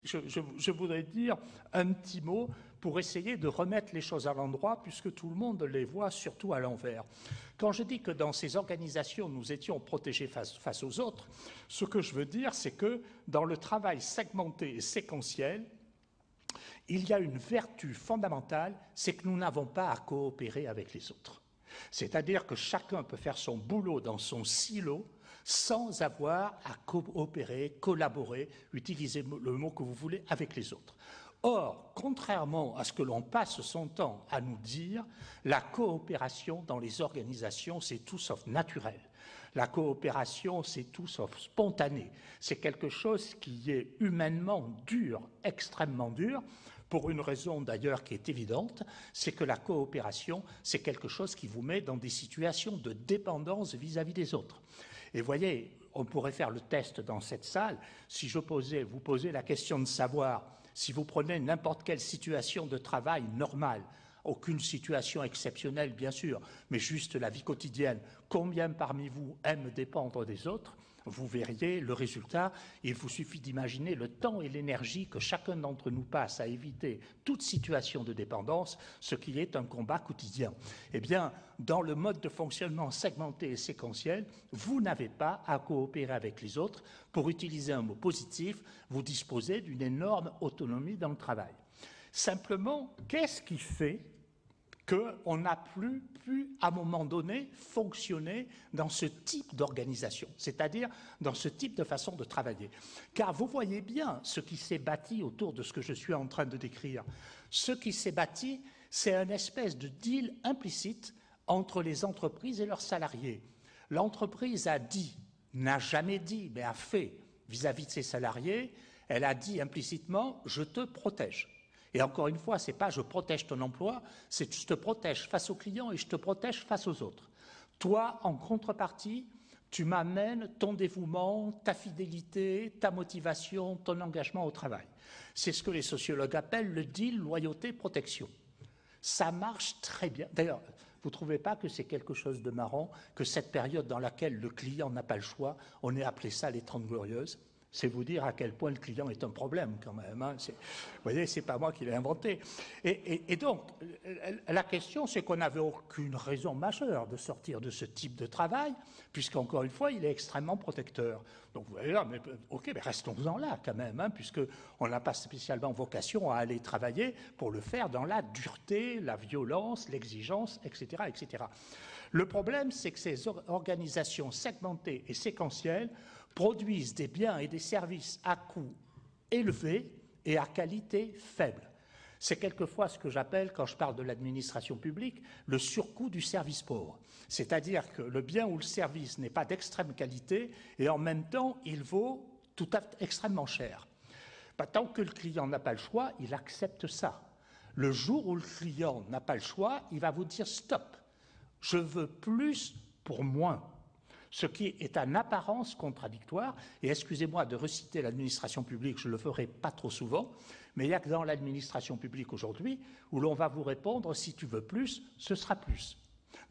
Je voudrais dire un petit mot pour essayer de remettre les choses à l'endroit, puisque tout le monde les voit surtout à l'envers. Quand je dis que dans ces organisations, nous étions protégés face aux autres, ce que je veux dire, c'est que dans le travail segmenté et séquentiel, il y a une vertu fondamentale, c'est que nous n'avons pas à coopérer avec les autres. C'est-à-dire que chacun peut faire son boulot dans son silo sans avoir à coopérer, collaborer, utiliser le mot que vous voulez, avec les autres. Or, contrairement à ce que l'on passe son temps à nous dire, la coopération dans les organisations, c'est tout sauf naturel. La coopération, c'est tout sauf spontané. C'est quelque chose qui est humainement dur, extrêmement dur, pour une raison d'ailleurs qui est évidente, c'est que la coopération, c'est quelque chose qui vous met dans des situations de dépendance vis-à-vis des autres. Et voyez, on pourrait faire le test dans cette salle, si vous posez la question de savoir, si vous prenez n'importe quelle situation de travail normale, aucune situation exceptionnelle bien sûr, mais juste la vie quotidienne, combien parmi vous aiment dépendre des autres, vous verriez le résultat. Il vous suffit d'imaginer le temps et l'énergie que chacun d'entre nous passe à éviter toute situation de dépendance, ce qui est un combat quotidien. Eh bien, dans le mode de fonctionnement segmenté et séquentiel, vous n'avez pas à coopérer avec les autres. Pour utiliser un mot positif, vous disposez d'une énorme autonomie dans le travail. Simplement, qu'est-ce qui fait qu'on n'a plus pu, à un moment donné, fonctionner dans ce type d'organisation, c'est-à-dire dans ce type de façon de travailler? Car vous voyez bien ce qui s'est bâti autour de ce que je suis en train de décrire. Ce qui s'est bâti, c'est une espèce de deal implicite entre les entreprises et leurs salariés. L'entreprise a dit, n'a jamais dit, mais a fait vis-à-vis de ses salariés, elle a dit implicitement « je te protège ». Et encore une fois, c'est pas je protège ton emploi, c'est je te protège face aux clients et je te protège face aux autres. Toi, en contrepartie, tu m'amènes ton dévouement, ta fidélité, ta motivation, ton engagement au travail. C'est ce que les sociologues appellent le deal loyauté-protection. Ça marche très bien. D'ailleurs, vous ne trouvez pas que c'est quelque chose de marrant que cette période dans laquelle le client n'a pas le choix, on ait appelé ça les 30 glorieuses? C'est vous dire à quel point le client est un problème quand même. Hein. Vous voyez, c'est pas moi qui l'ai inventé. Et donc, la question, c'est qu'on n'avait aucune raison majeure de sortir de ce type de travail, puisqu'encore une fois, il est extrêmement protecteur. Donc vous voyez là, mais ok, mais restons-en là quand même, hein, puisqu'on n'a pas spécialement vocation à aller travailler pour le faire dans la dureté, la violence, l'exigence, etc., etc. Le problème, c'est que ces organisations segmentées et séquentielles produisent des biens et des services à coût élevé et à qualité faible. C'est quelquefois ce que j'appelle, quand je parle de l'administration publique, le surcoût du service pauvre. C'est-à-dire que le bien ou le service n'est pas d'extrême qualité et en même temps, il vaut tout à fait extrêmement cher. Tant que le client n'a pas le choix, il accepte ça. Le jour où le client n'a pas le choix, il va vous dire « stop, je veux plus pour moins ». Ce qui est en apparence contradictoire, et excusez-moi de reciter l'administration publique, je ne le ferai pas trop souvent, mais il n'y a que dans l'administration publique aujourd'hui où l'on va vous répondre « si tu veux plus, ce sera plus ».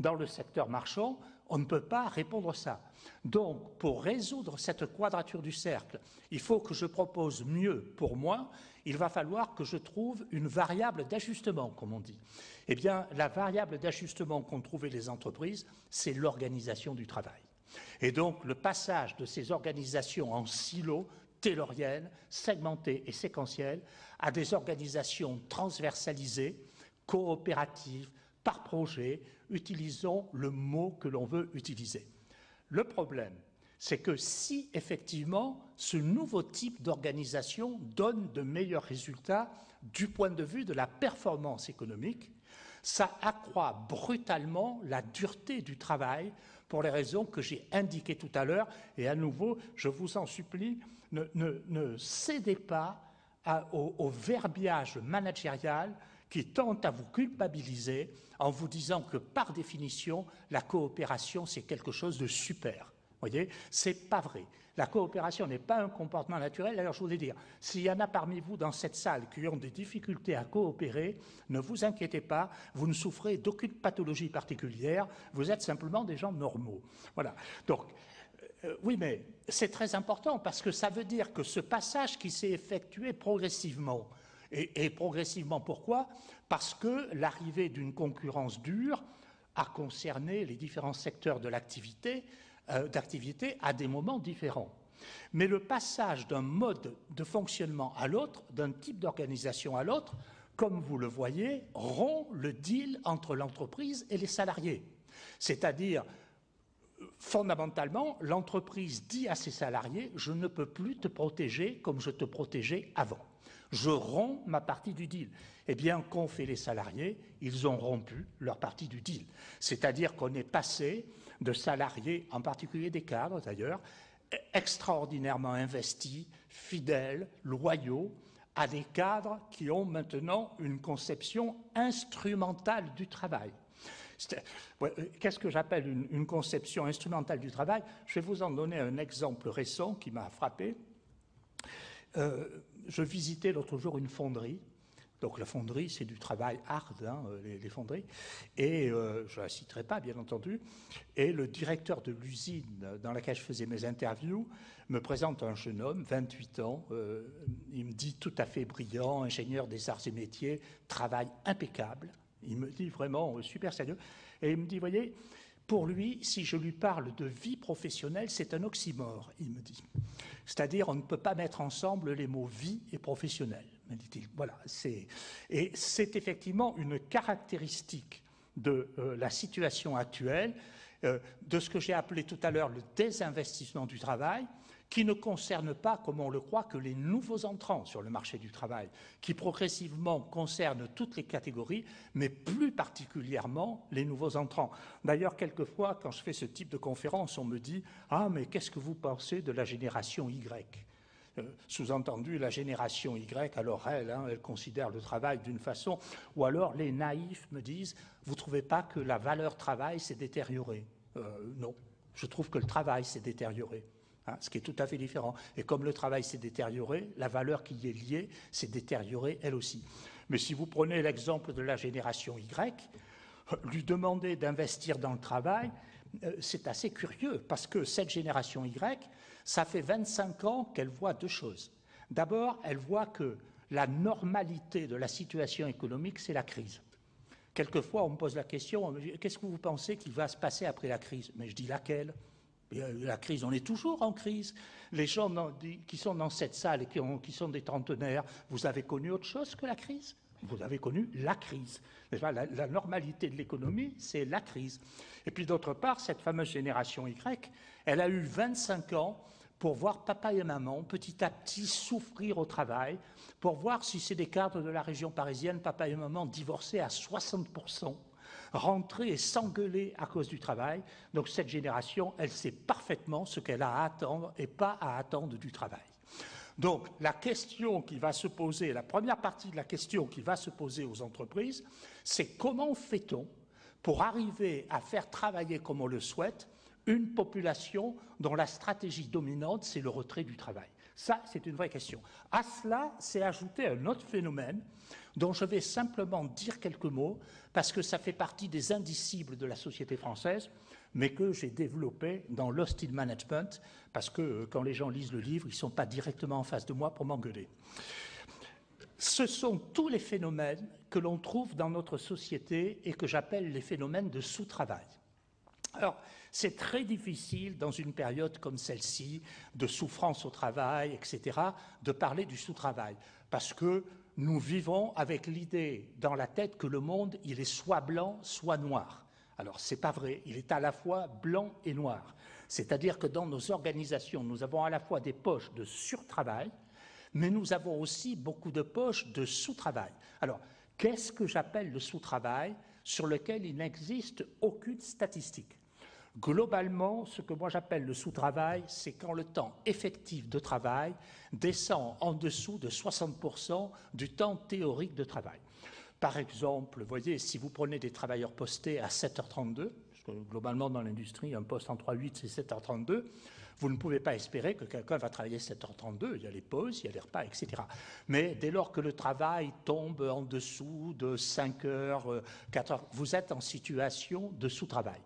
Dans le secteur marchand, on ne peut pas répondre ça. Donc, pour résoudre cette quadrature du cercle, il faut que je propose mieux pour moins, il va falloir que je trouve une variable d'ajustement, comme on dit. Eh bien, la variable d'ajustement qu'ont trouvée les entreprises, c'est l'organisation du travail. Et donc, le passage de ces organisations en silos, tayloriennes, segmentées et séquentielles, à des organisations transversalisées, coopératives, par projet, utilisons le mot que l'on veut utiliser. Le problème, c'est que si effectivement ce nouveau type d'organisation donne de meilleurs résultats du point de vue de la performance économique, ça accroît brutalement la dureté du travail pour les raisons que j'ai indiquées tout à l'heure. Et à nouveau, je vous en supplie, ne cédez pas au verbiage managérial qui tente à vous culpabiliser en vous disant que, par définition, la coopération, c'est quelque chose de super. Vous voyez, c'est pas vrai. La coopération n'est pas un comportement naturel. D'ailleurs, je voulais dire, s'il y en a parmi vous dans cette salle qui ont des difficultés à coopérer, ne vous inquiétez pas, vous ne souffrez d'aucune pathologie particulière, vous êtes simplement des gens normaux. Voilà. Donc, Oui, mais c'est très important parce que ça veut dire que ce passage qui s'est effectué progressivement, et progressivement pourquoi? Parce que l'arrivée d'une concurrence dure a concerné les différents secteurs de d'activité à des moments différents. Mais le passage d'un mode de fonctionnement à l'autre, d'un type d'organisation à l'autre, comme vous le voyez, rompt le deal entre l'entreprise et les salariés. C'est-à-dire, fondamentalement, l'entreprise dit à ses salariés « je ne peux plus te protéger comme je te protégeais avant. Je romps ma partie du deal ». Eh bien, qu'ont fait les salariés? Ils ont rompu leur partie du deal. C'est-à-dire qu'on est passé de salariés, en particulier des cadres d'ailleurs, extraordinairement investis, fidèles, loyaux, à des cadres qui ont maintenant une conception instrumentale du travail. Qu'est-ce que j'appelle une conception instrumentale du travail? Je vais vous en donner un exemple récent qui m'a frappé. Je visitais l'autre jour une fonderie. Donc la fonderie, c'est du travail hard, hein, les fonderies. Et je ne la citerai pas, bien entendu. Et le directeur de l'usine dans laquelle je faisais mes interviews me présente un jeune homme, 28 ans. Il me dit tout à fait brillant, ingénieur des arts et métiers, travail impeccable. Il me dit vraiment super sérieux. Et il me dit, voyez, pour lui, si je lui parle de vie professionnelle, c'est un oxymore, il me dit. C'est-à-dire, on ne peut pas mettre ensemble les mots vie et professionnel, me dit-il. Voilà, et c'est effectivement une caractéristique de la situation actuelle, de ce que j'ai appelé tout à l'heure le désinvestissement du travail, qui ne concerne pas, comme on le croit, que les nouveaux entrants sur le marché du travail, qui progressivement concernent toutes les catégories, mais plus particulièrement les nouveaux entrants. D'ailleurs, quelquefois, quand je fais ce type de conférence, on me dit « Ah, mais qu'est-ce que vous pensez de la génération Y ?» Sous-entendu, la génération Y, alors elle considère le travail d'une façon, ou alors les naïfs me disent « Vous ne trouvez pas que la valeur travail s'est détériorée ?» Non, je trouve que le travail s'est détérioré. Ce qui est tout à fait différent. Et comme le travail s'est détérioré, la valeur qui y est liée s'est détériorée elle aussi. Mais si vous prenez l'exemple de la génération Y, lui demander d'investir dans le travail, c'est assez curieux, parce que cette génération Y, ça fait 25 ans qu'elle voit deux choses. D'abord, elle voit que la normalité de la situation économique, c'est la crise. Quelquefois, on me pose la question, qu'est-ce que vous pensez qu'il va se passer après la crise? Mais je dis laquelle? La crise, on est toujours en crise. Les gens qui sont dans cette salle et qui sont des trentenaires, vous avez connu autre chose que la crise? Vous avez connu la crise. La normalité de l'économie, c'est la crise. Et puis d'autre part, cette fameuse génération Y, elle a eu 25 ans pour voir papa et maman petit à petit souffrir au travail, pour voir si c'est des cadres de la région parisienne, papa et maman divorcés à 60%, rentrer et s'engueuler à cause du travail. Donc cette génération, elle sait parfaitement ce qu'elle a à attendre et pas à attendre du travail. Donc la question qui va se poser, la première partie de la question qui va se poser aux entreprises, c'est comment fait-on pour arriver à faire travailler comme on le souhaite une population dont la stratégie dominante, c'est le retrait du travail. Ça, c'est une vraie question. À cela, c'est ajouté un autre phénomène dont je vais simplement dire quelques mots, parce que ça fait partie des indicibles de la société française, mais que j'ai développé dans l'hostile management, parce que quand les gens lisent le livre, ils ne sont pas directement en face de moi pour m'engueuler. Ce sont tous les phénomènes que l'on trouve dans notre société et que j'appelle les phénomènes de sous-travail. Alors, c'est très difficile, dans une période comme celle-ci, de souffrance au travail, etc., de parler du sous-travail, parce que nous vivons avec l'idée dans la tête que le monde, il est soit blanc, soit noir. Alors, ce n'est pas vrai, il est à la fois blanc et noir. C'est-à-dire que dans nos organisations, nous avons à la fois des poches de surtravail, mais nous avons aussi beaucoup de poches de sous-travail. Alors, qu'est-ce que j'appelle le sous-travail sur lequel il n'existe aucune statistique? Globalement, ce que moi j'appelle le sous-travail, c'est quand le temps effectif de travail descend en dessous de 60% du temps théorique de travail. Par exemple, vous voyez, si vous prenez des travailleurs postés à 7h32, parce que globalement dans l'industrie, un poste en 3/8, c'est 7h32, vous ne pouvez pas espérer que quelqu'un va travailler 7h32, il y a les pauses, il y a les repas, etc. Mais dès lors que le travail tombe en dessous de 5h, 4h, vous êtes en situation de sous-travail.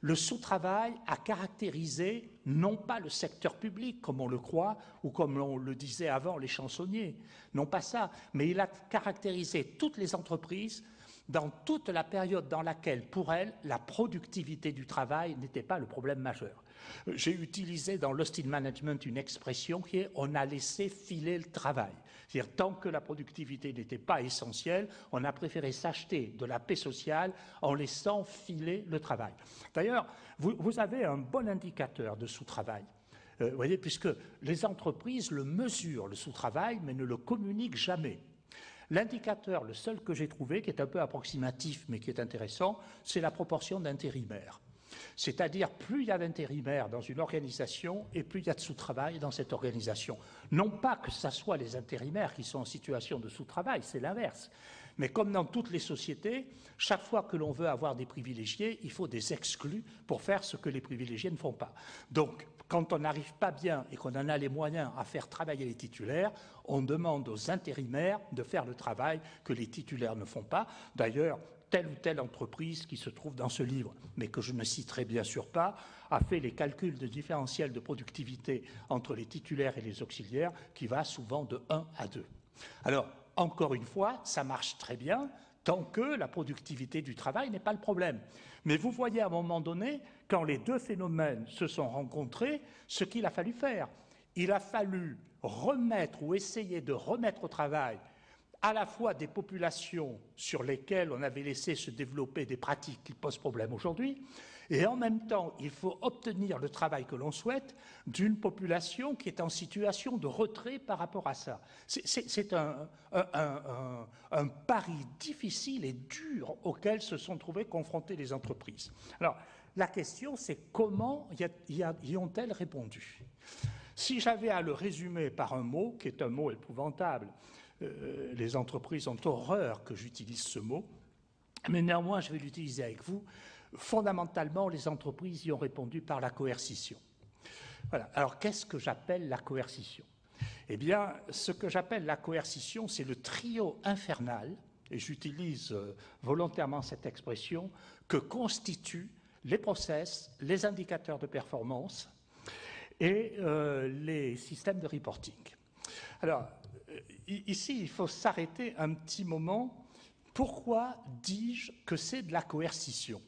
Le sous-travail a caractérisé non pas le secteur public, comme on le croit, ou comme on le disait avant les chansonniers, non pas ça, mais il a caractérisé toutes les entreprises dans toute la période dans laquelle, pour elles, la productivité du travail n'était pas le problème majeur. J'ai utilisé dans l'hostile management une expression qui est « on a laissé filer le travail ». C'est-à-dire, tant que la productivité n'était pas essentielle, on a préféré s'acheter de la paix sociale en laissant filer le travail. D'ailleurs, vous avez un bon indicateur de sous-travail. Vous voyez, puisque les entreprises le mesurent, le sous-travail, mais ne le communiquent jamais. L'indicateur, le seul que j'ai trouvé, qui est un peu approximatif, mais qui est intéressant, c'est la proportion d'intérimaires. C'est-à-dire, plus il y a d'intérimaires dans une organisation et plus il y a de sous-travail dans cette organisation. Non pas que ce soit les intérimaires qui sont en situation de sous-travail, c'est l'inverse. Mais comme dans toutes les sociétés, chaque fois que l'on veut avoir des privilégiés, il faut des exclus pour faire ce que les privilégiés ne font pas. Donc, quand on n'arrive pas bien et qu'on en a les moyens à faire travailler les titulaires, on demande aux intérimaires de faire le travail que les titulaires ne font pas. D'ailleurs, telle ou telle entreprise qui se trouve dans ce livre, mais que je ne citerai bien sûr pas, a fait les calculs de différentiel de productivité entre les titulaires et les auxiliaires qui va souvent de 1 à 2. Alors, encore une fois, ça marche très bien tant que la productivité du travail n'est pas le problème. Mais vous voyez à un moment donné, quand les deux phénomènes se sont rencontrés, ce qu'il a fallu faire. Il a fallu remettre ou essayer de remettre au travail à la fois des populations sur lesquelles on avait laissé se développer des pratiques qui posent problème aujourd'hui, et en même temps, il faut obtenir le travail que l'on souhaite d'une population qui est en situation de retrait par rapport à ça. C'est un pari difficile et dur auquel se sont trouvées confrontées les entreprises. Alors, la question, c'est comment y ont-elles répondu? Si j'avais à le résumer par un mot, qui est un mot épouvantable, les entreprises ont horreur que j'utilise ce mot, mais néanmoins, je vais l'utiliser avec vous. Fondamentalement, les entreprises y ont répondu par la coercition. Voilà. Alors, qu'est-ce que j'appelle la coercition? Eh bien, ce que j'appelle la coercition, c'est le trio infernal, et j'utilise volontairement cette expression, que constituent les process, les indicateurs de performance et les systèmes de reporting. Alors, ici, il faut s'arrêter un petit moment. Pourquoi dis-je que c'est de la coercition?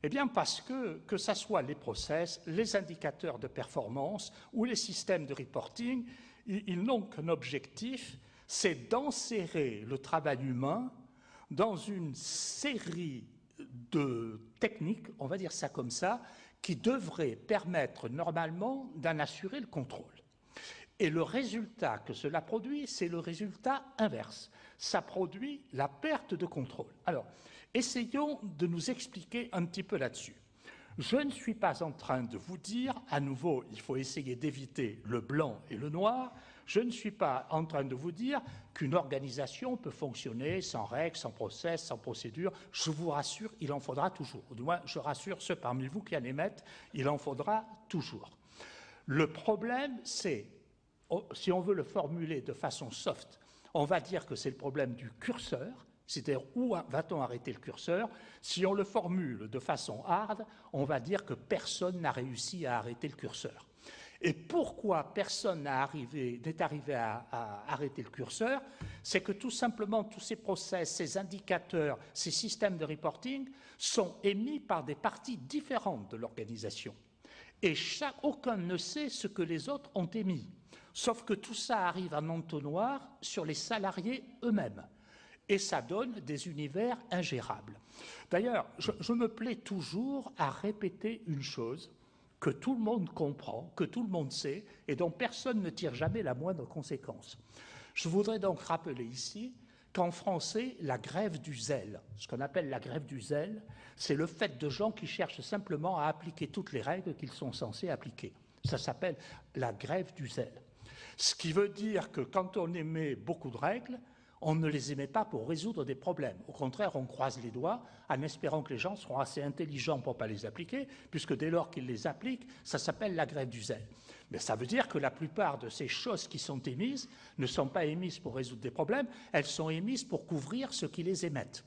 Eh bien, parce que ce soit les process, les indicateurs de performance ou les systèmes de reporting, ils n'ont qu'un objectif, c'est d'enserrer le travail humain dans une série de techniques, on va dire ça comme ça, qui devraient permettre normalement d'en assurer le contrôle. Et le résultat que cela produit, c'est le résultat inverse. Ça produit la perte de contrôle. Alors, essayons de nous expliquer un petit peu là-dessus. Je ne suis pas en train de vous dire, à nouveau, il faut essayer d'éviter le blanc et le noir, je ne suis pas en train de vous dire qu'une organisation peut fonctionner sans règles, sans process, sans procédure. Je vous rassure, il en faudra toujours. Du moins, je rassure ceux parmi vous qui en émettent, il en faudra toujours. Le problème, c'est, si on veut le formuler de façon soft, on va dire que c'est le problème du curseur, c'est-à-dire où va-t-on arrêter le curseur? Si on le formule de façon hard, on va dire que personne n'a réussi à arrêter le curseur. Et pourquoi personne n'est arrivé à arrêter le curseur? C'est que tout simplement, tous ces process, ces indicateurs, ces systèmes de reporting sont émis par des parties différentes de l'organisation. Et aucun ne sait ce que les autres ont émis. Sauf que tout ça arrive en entonnoir sur les salariés eux-mêmes. Et ça donne des univers ingérables. D'ailleurs, je me plais toujours à répéter une chose que tout le monde comprend, que tout le monde sait, et dont personne ne tire jamais la moindre conséquence. Je voudrais donc rappeler ici qu'en français, la grève du zèle, ce qu'on appelle la grève du zèle, c'est le fait de gens qui cherchent simplement à appliquer toutes les règles qu'ils sont censés appliquer. Ça s'appelle la grève du zèle. Ce qui veut dire que quand on émet beaucoup de règles, on ne les émet pas pour résoudre des problèmes. Au contraire, on croise les doigts en espérant que les gens seront assez intelligents pour ne pas les appliquer, puisque dès lors qu'ils les appliquent, ça s'appelle la grève du zèle. Mais ça veut dire que la plupart de ces choses qui sont émises ne sont pas émises pour résoudre des problèmes, elles sont émises pour couvrir ceux qui les émettent.